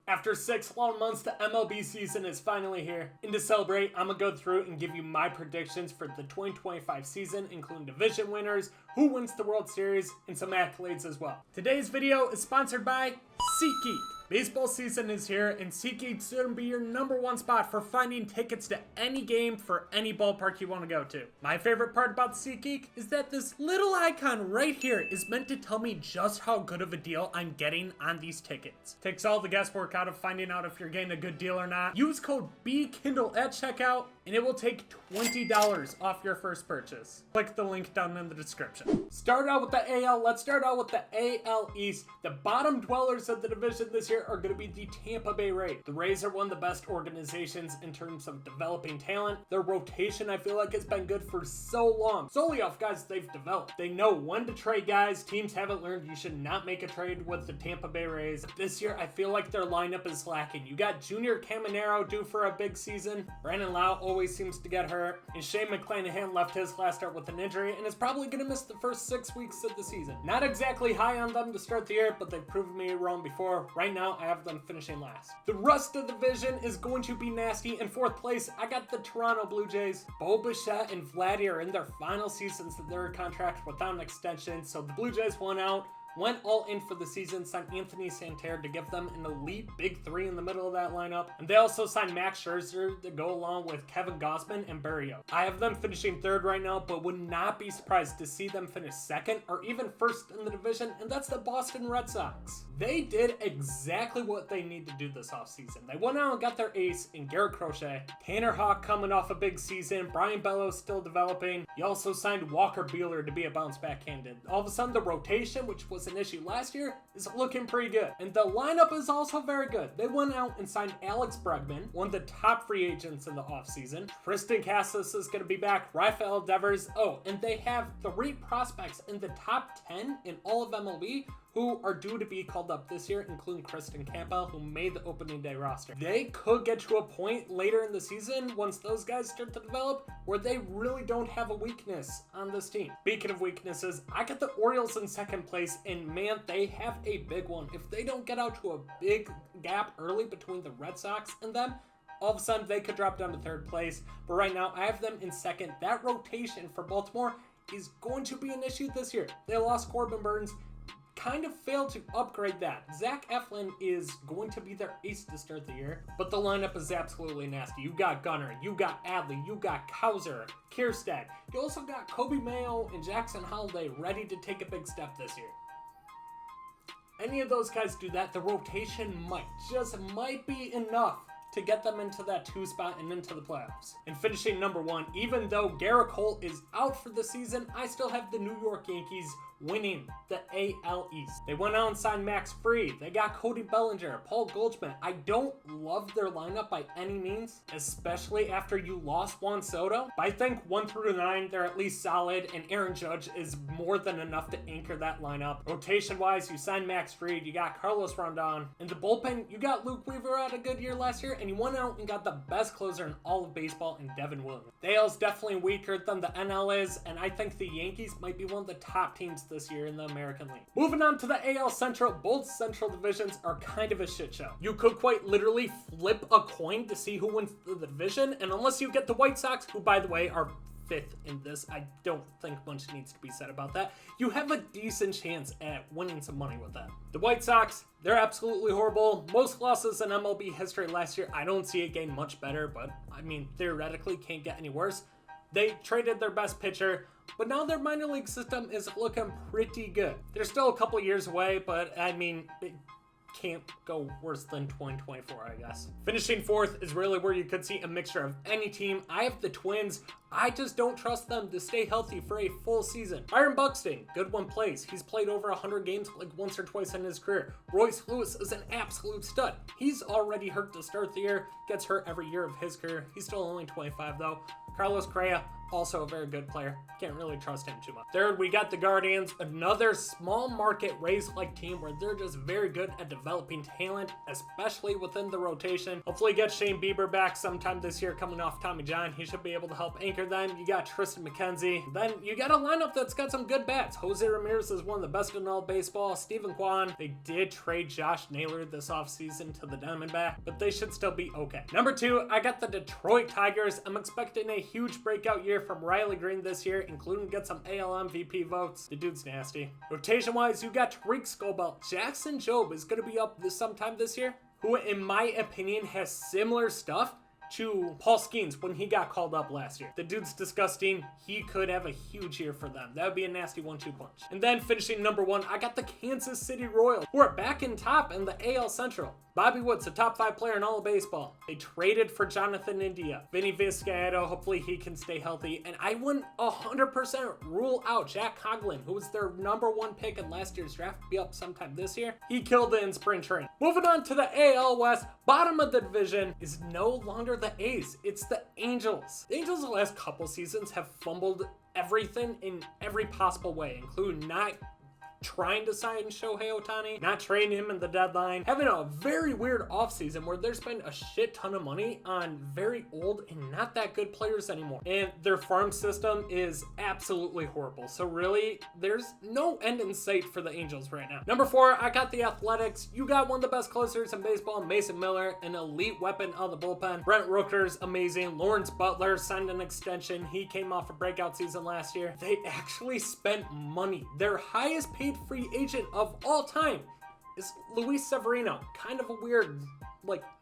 After 6 long months, the MLB season is finally here. And to celebrate, I'm gonna go through and give you my predictions for the 2025 season, including division winners, who wins the World Series, and some accolades as well. Today's video is sponsored by SeatGeek. Baseball season is here, and SeatGeek's gonna be your #1 spot for finding tickets to any game for any ballpark you want to go to. My favorite part about SeatGeek is that this little icon right here is meant to tell me just how good of a deal I'm getting on these tickets. Takes all the guesswork out of finding out if you're getting a good deal or not. Use code Bkindel at checkout, and it will take $20 off your first purchase. Click the link down in the description. Start out with the AL. Let's start out with the AL East. The bottom dwellers of the division this year are going to be the Tampa Bay Rays. The Rays are one of the best organizations in terms of developing talent. Their rotation, I feel like, has been good for so long. Solely off guys they've developed. They know when to trade guys. Teams haven't learned you should not make a trade with the Tampa Bay Rays. This year, I feel like their lineup is lacking. You got Junior Caminero due for a big season. Brandon Lau always seems to get hurt. And Shane McClanahan left his last start with an injury and is probably going to miss the first 6 weeks of the season. Not exactly high on them to start the year, but they've proven me wrong before. Right now, I have them finishing last. The rest of the division is going to be nasty. In 4th place, I got the Toronto Blue Jays. Bo Bichette and Vladdy are in their final seasons of their contract without an extension, so the Blue Jays won out. Went all in for the season, signed Anthony Santerre to give them an elite big three in the middle of that lineup. And they also signed Max Scherzer to go along with Kevin Gausman and Barrio. I have them finishing 3rd right now, but would not be surprised to see them finish 2nd or even 1st in the division, and that's the Boston Red Sox. They did exactly what they need to do this offseason. They went out and got their ace in Garrett Crochet. Tanner Houck coming off a big season. Brian Bellows still developing. You also signed Walker Buehler to be a bounce back candidate. All of a sudden, the rotation, which was an issue last year, is looking pretty good. And the lineup is also very good. They went out and signed Alex Bregman, one of the top free agents in the offseason. Tristan Casas is going to be back. Rafael Devers. Oh, and they have 3 prospects in the top 10 in all of MLB who are due to be called up this year, including Kristen Campbell, who made the opening day roster. They could get to a point later in the season, once those guys start to develop, where they really don't have a weakness on this team. Speaking of weaknesses, I got the Orioles in 2nd place, and man, they have a big one. If they don't get out to a big gap early between the Red Sox and them, all of a sudden they could drop down to 3rd place. But right now, I have them in 2nd. That rotation for Baltimore is going to be an issue this year. They lost Corbin Burns. Kind of failed to upgrade that. Zach Eflin is going to be their ace to start the year, but the lineup is absolutely nasty. You got Gunnar, you got Adley, you got Kauser, Kierstead. You also got Kobe Mayo and Jackson Holliday ready to take a big step this year. Any of those guys do that, the rotation might be enough to get them into that 2 spot and into the playoffs. And finishing #1, even though Garrett Cole is out for the season, I still have the New York Yankees winning the AL East. They went out and signed Max Fried. They got Cody Bellinger, Paul Goldschmidt. I don't love their lineup by any means, especially after you lost Juan Soto. But I think 1 through 9, they're at least solid, and Aaron Judge is more than enough to anchor that lineup. Rotation-wise, you signed Max Fried, you got Carlos Rondon. In the bullpen, you got Luke Weaver had a good year last year, and you went out and got the best closer in all of baseball in Devin Williams. The AL's definitely weaker than the NL is, and I think the Yankees might be one of the top teams this year in the American League. Moving on to the AL Central, both Central divisions are kind of a shit show. You could quite literally flip a coin to see who wins the division, and unless you get the White Sox, who by the way are 5th in this, I don't think much needs to be said about that, you have a decent chance at winning some money with that. The White Sox, they're absolutely horrible. Most losses in MLB history last year. I don't see it getting much better, but I mean, theoretically can't get any worse. They traded their best pitcher, but now their minor league system is looking pretty good. They're still a couple years away, but I mean, it can't go worse than 2024, I guess. Finishing 4th is really where you could see a mixture of any team. I have the Twins. I just don't trust them to stay healthy for a full season. Byron Buxton, good one plays. He's played over 100 games like once or twice in his career. Royce Lewis is an absolute stud. He's already hurt to start the year, gets hurt every year of his career. He's still only 25 though. Carlos Correa, also a very good player. Can't really trust him too much. Third, we got the Guardians, another small market Rays-like team where they're just very good at developing talent, especially within the rotation. Hopefully get Shane Bieber back sometime this year coming off Tommy John. He should be able to help anchor them. You got Tristan McKenzie. Then you got a lineup that's got some good bats. Jose Ramirez is one of the best in all baseball. Steven Kwan. They did trade Josh Naylor this offseason to the Diamondback, but they should still be okay. Number 2, I got the Detroit Tigers. I'm expecting a huge breakout year from Riley Green this year, including get some AL MVP votes. The dude's nasty. Rotation-wise, you got Tariq Skubal. Jackson Jobe is going to be up sometime this year, who in my opinion has similar stuff to Paul Skeens when he got called up last year. The dude's disgusting. He could have a huge year for them. That would be a nasty 1-2 punch. And then finishing number 1, I got the Kansas City Royals, who are back in top in the AL Central. Bobby Wood's a top 5 player in all of baseball. They traded for Jonathan India. Vinny Vizcaíno, hopefully he can stay healthy. And I wouldn't 100% rule out Jack Coughlin, who was their number 1 pick in last year's draft, be up sometime this year. He killed it in spring training. Moving on to the AL West, bottom of the division is no longer the A's, it's the Angels. The Angels the last couple seasons have fumbled everything in every possible way, including not trying to sign Shohei Ohtani, not trading him in the deadline, having a very weird offseason where there's been a shit ton of money on very old and not that good players anymore. And their farm system is absolutely horrible. So really, there's no end in sight for the Angels right now. Number 4, I got the Athletics. You got one of the best closers in baseball, Mason Miller, an elite weapon out of the bullpen. Brent Rooker's amazing. Lawrence Butler signed an extension. He came off a breakout season last year. They actually spent money. Their highest paid free agent of all time is Luis Severino. Kind of a weird,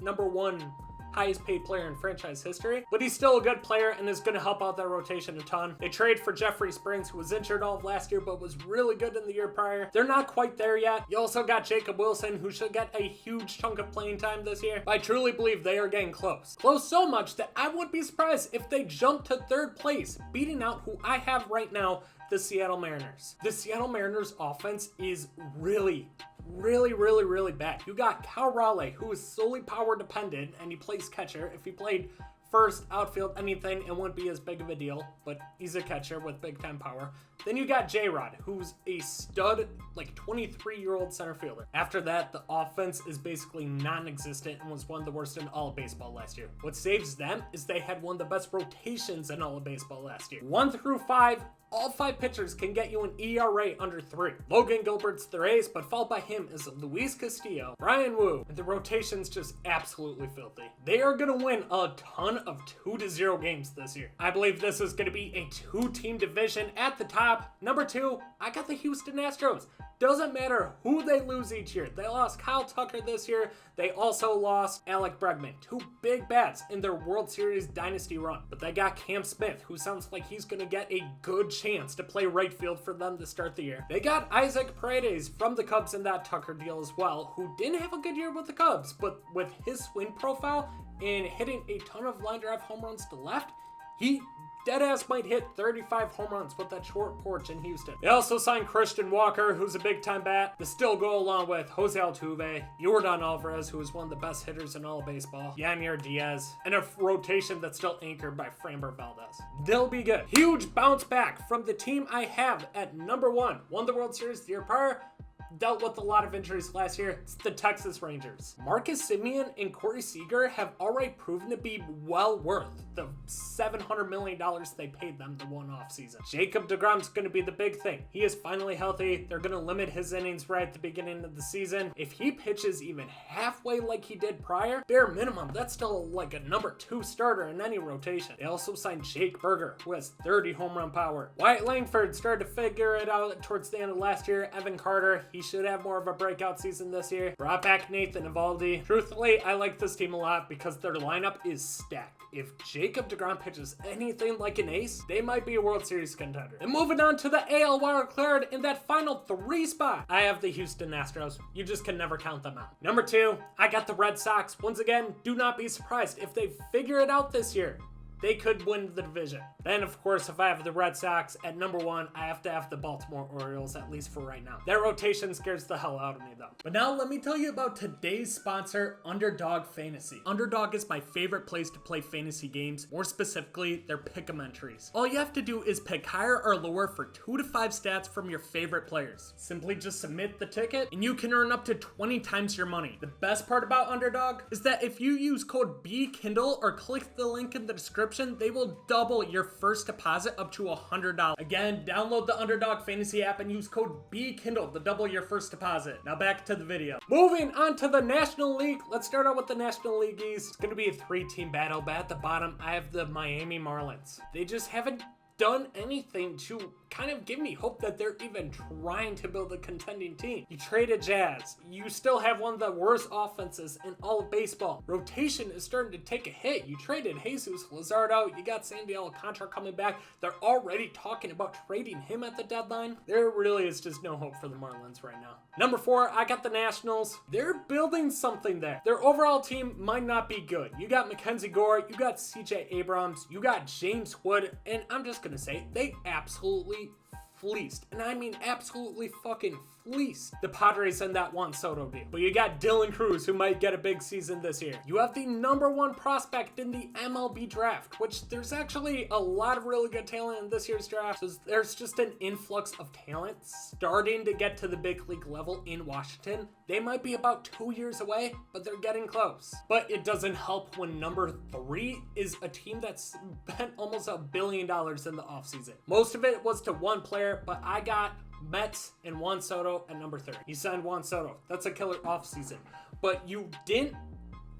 number 1 highest paid player in franchise history, but he's still a good player and is going to help out their rotation a ton. They traded for Jeffrey Springs, who was injured all of last year, but was really good in the year prior. They're not quite there yet. You also got Jacob Wilson, who should get a huge chunk of playing time this year. But I truly believe they are getting close. Close so much that I wouldn't be surprised if they jump to 3rd place, beating out who I have right now, the Seattle Mariners. The Seattle Mariners offense is really bad. You got Cal Raleigh, who is solely power dependent, and he plays catcher. If he played first, outfield, anything, it wouldn't be as big of a deal, but he's a catcher with big time power. Then you got J-Rod, who's a stud, 23-year-old center fielder. After that, the offense is basically non-existent and was one of the worst in all of baseball last year. What saves them is they had one of the best rotations in all of baseball last year. 1 through 5, all 5 pitchers can get you an ERA under 3. Logan Gilbert's their ace, but followed by him is Luis Castillo, Brian Wu, and the rotation's just absolutely filthy. They are going to win a ton of 2-0 games this year. I believe this is going to be a 2-team division at the top. Number 2, I got the Houston Astros. Doesn't matter who they lose each year. They lost Kyle Tucker this year. They also lost Alec Bregman, 2 big bats in their World Series dynasty run. But they got Cam Smith, who sounds like he's going to get a good chance to play right field for them to start the year. They got Isaac Paredes from the Cubs in that Tucker deal as well, who didn't have a good year with the Cubs, but with his swing profile and hitting a ton of line drive home runs to left, he deadass might hit 35 home runs with that short porch in Houston. They also signed Christian Walker, who's a big time bat, to still go along with Jose Altuve, Yordan Alvarez, who is one of the best hitters in all of baseball, Yanir Diaz, and a rotation that's still anchored by Framber Valdez. They'll be good. Huge bounce back from the team I have at number 1. Won the World Series the year prior, dealt with a lot of injuries last year. It's the Texas Rangers. Marcus Semien and Corey Seager have already proven to be well worth the $700 million they paid them the one off season. Jacob deGrom's going to be the big thing. He is finally healthy. They're going to limit his innings right at the beginning of the season. If he pitches even halfway like he did prior, bare minimum, that's still like a number 2 starter in any rotation. They also signed Jake Berger, who has 30 home run power. Wyatt Langford started to figure it out towards the end of last year. Evan Carter, he should have more of a breakout season this year. Brought back Nathan Eovaldi. Truthfully, I like this team a lot because their lineup is stacked. If Jacob deGrom pitches anything like an ace, they might be a World Series contender. And moving on to the AL wild card in that final 3 spot, I have the Houston Astros. You just can never count them out. Number 2, I got the Red Sox. Once again, do not be surprised if they figure it out this year. they could win the division. Then, of course, if I have the Red Sox at number 1, I have to have the Baltimore Orioles, at least for right now. That rotation scares the hell out of me, though. But now let me tell you about today's sponsor, Underdog Fantasy. Underdog is my favorite place to play fantasy games, more specifically, their pick'em entries. All you have to do is pick higher or lower for 2 to 5 stats from your favorite players. Simply just submit the ticket, and you can earn up to 20 times your money. The best part about Underdog is that if you use code Bkindel or click the link in the description, they will double your first deposit up to $100. Again, download the Underdog Fantasy app and use code Bkindel to double your first deposit. Now back to the video. Moving on to the National League. Let's start out with the National League East. It's going to be a 3-team battle, but at the bottom, I have the Miami Marlins. They just haven't done anything to kind of give me hope that they're even trying to build a contending team. You traded Jazz. You still have one of the worst offenses in all of baseball. Rotation is starting to take a hit. You traded Jesus Luzardo. You got Sandy Alcantara coming back. They're already talking about trading him at the deadline. There really is just no hope for the Marlins right now. Number 4, I got the Nationals. They're building something there. Their overall team might not be good. You got Mackenzie Gore. You got CJ Abrams. You got James Wood. And I'm just going to say they absolutely fleeced. And I mean absolutely fucking fleeced the Padres in that Juan Soto deal. But you got Dylan Cruz, who might get a big season this year. You have the number 1 prospect in the MLB draft, which there's actually a lot of really good talent in this year's draft. So there's just an influx of talent starting to get to the big league level in Washington. They might be about 2 years away, but they're getting close. But it doesn't help when number 3 is a team that's spent almost $1 billion in the offseason. Most of it was to one player, but I got Mets and Juan Soto at number 3. You signed Juan Soto. That's a killer offseason. But you didn't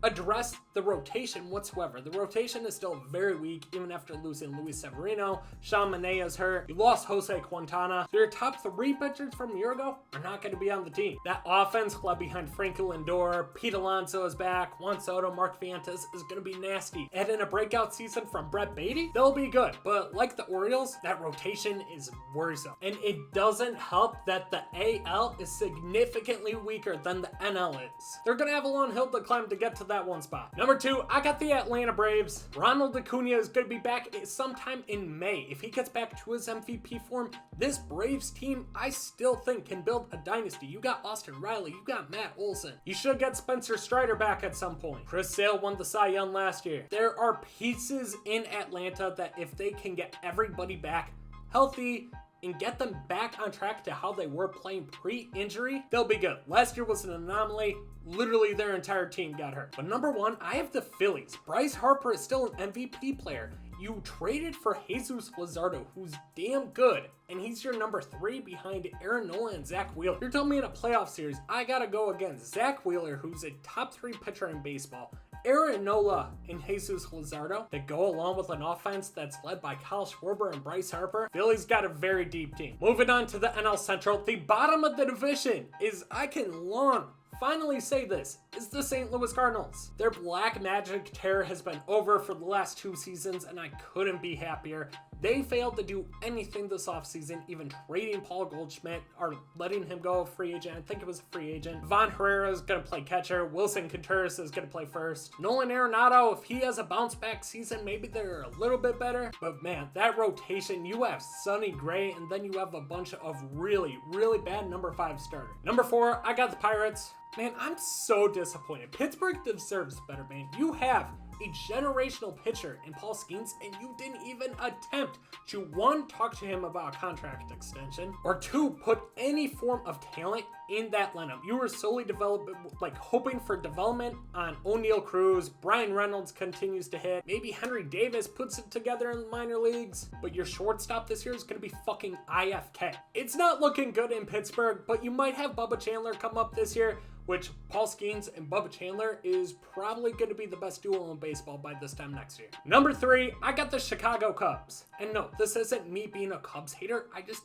address the rotation whatsoever. The rotation is still very weak, even after losing Luis Severino. Sean Manaea is hurt. You lost Jose Quintana. So your top 3 pitchers from a year ago are not going to be on the team. That offense led behind Frankie Lindor. Pete Alonso is back. Juan Soto, Mark Vientos is going to be nasty. And in a breakout season from Brett Beatty, they'll be good. But like the Orioles, that rotation is worrisome. And it doesn't help that the AL is significantly weaker than the NL is. They're going to have a long hill to climb to get to that one spot. Number 2, I got the Atlanta Braves. Ronald Acuna is going to be back sometime in May. If he gets back to his MVP form, this Braves team, I still think, can build a dynasty. You got Austin Riley. You got Matt Olson. You should get Spencer Strider back at some point. Chris Sale won the Cy Young last year. There are pieces in Atlanta that if they can get everybody back healthy and get them back on track to how they were playing pre-injury, they'll be good. Last year was an anomaly. Literally their entire team got hurt. But number 1, I have the Phillies. Bryce Harper is still an MVP player. You traded for Jesus Luzardo, who's damn good, and he's your number 3 behind Aaron Nola and Zach Wheeler. You're telling me in a playoff series, I gotta go against Zach Wheeler, who's a top 3 pitcher in baseball, Aaron Nola and Jesus Luzardo that go along with an offense that's led by Kyle Schwarber and Bryce Harper. Philly's got a very deep team. Moving on to the NL Central, the bottom of the division is, I can finally say this, is the St. Louis Cardinals. Their black magic tear has been over for the last 2 seasons, and I couldn't be happier. They failed to do anything this offseason, even trading Paul Goldschmidt or letting him go free agent. I think it was a free agent. Von Herrera is going to play catcher. Wilson Contreras is going to play first. Nolan Arenado, if he has a bounce back season, maybe they're a little bit better. But man, that rotation, you have Sonny Gray, and then you have a bunch of really, really bad number 5 starter. Number 4, I got the Pirates. Man, I'm so disappointed. Pittsburgh deserves better, man. You have a generational pitcher in Paul Skeens, and you didn't even attempt to, 1, talk to him about a contract extension, or 2, put any form of talent in that lineup. You were solely hoping for development on O'Neal Cruz. Brian Reynolds continues to hit. Maybe Henry Davis puts it together in the minor leagues, but your shortstop this year is going to be fucking IFK. It's not looking good in Pittsburgh, but you might have Bubba Chandler come up this year, which Paul Skeens and Bubba Chandler is probably going to be the best duo in baseball by this time next year. Number 3, I got the Chicago Cubs. And no, this isn't me being a Cubs hater. I just